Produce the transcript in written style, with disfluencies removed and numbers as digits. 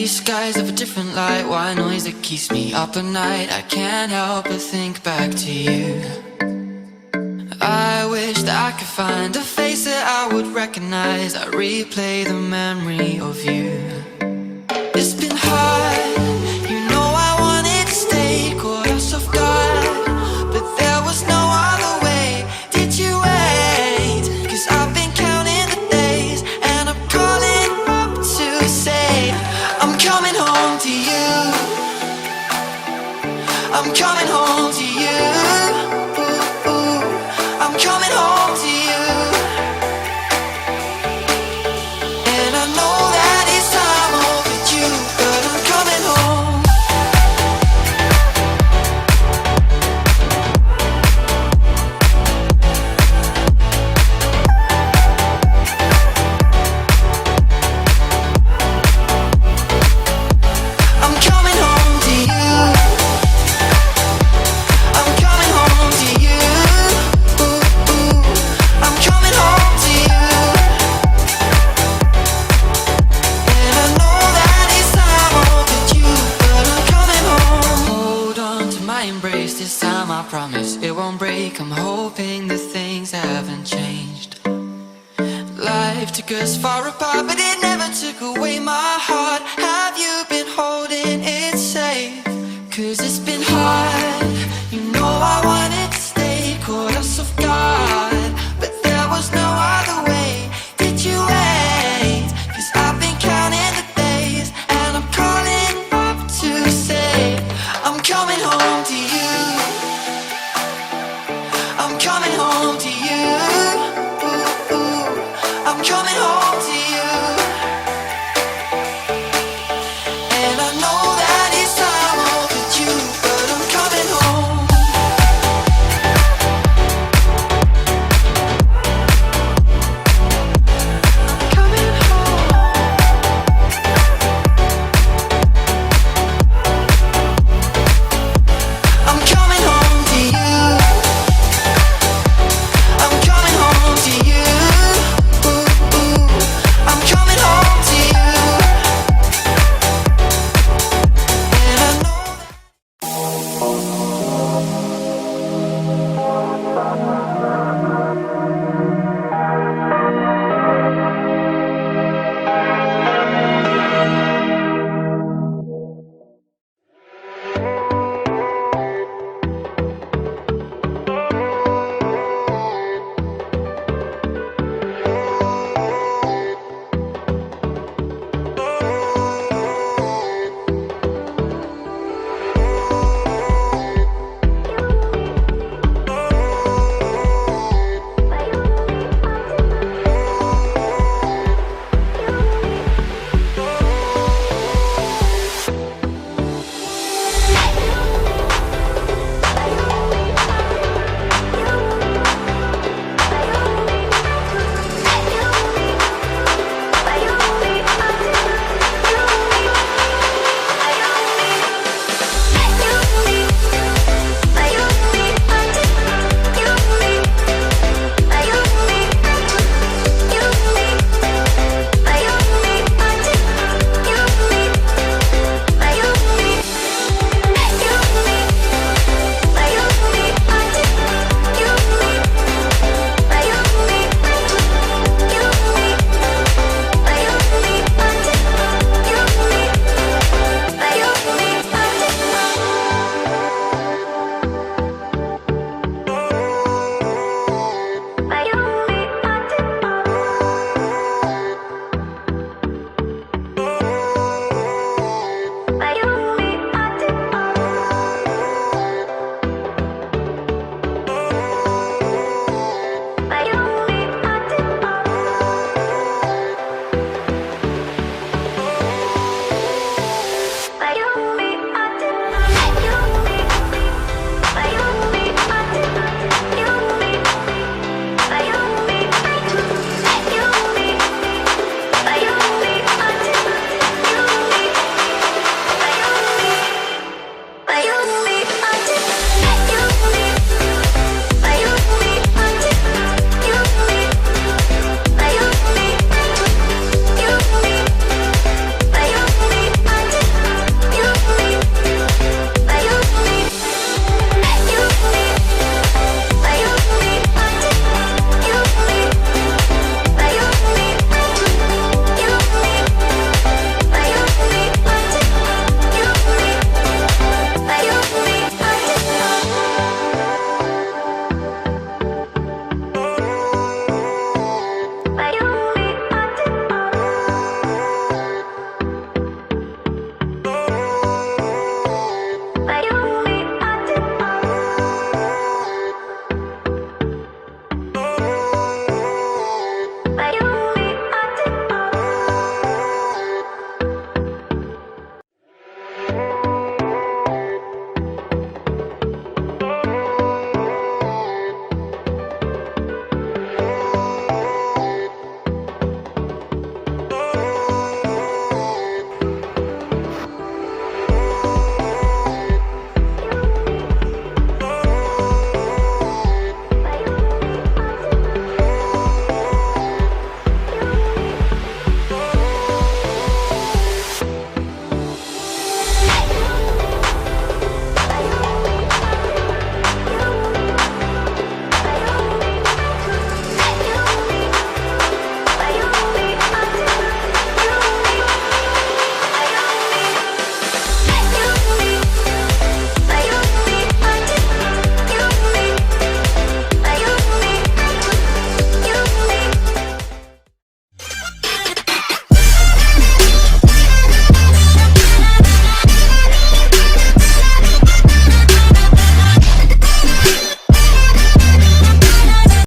these skies of a different light. White noise that keeps me up at night. I can't help but think back to you. I wish that I could find a face that I would recognize. I replay the memory of you. It's been hard, you know I wanted to stay, caught us off guard, but there was no other way. Did you wait? 'Cause I've been counting the days, and I'm calling up to say I'm coming home to you. I'm coming home to you. I'm coming home to you. And I know that it's time overdue, but I'm coming home. I'm coming home to you. I'm coming home to you. I'm coming home to you. And I know that it's time overdue, but I'm coming home. Hold on to my embrace, this time I promise it won't break. I'm hoping that things haven't changed. Life took us far apart, but it never took away my heart. Have you been holding it safe? 'Cause it's been hard, you know I wanted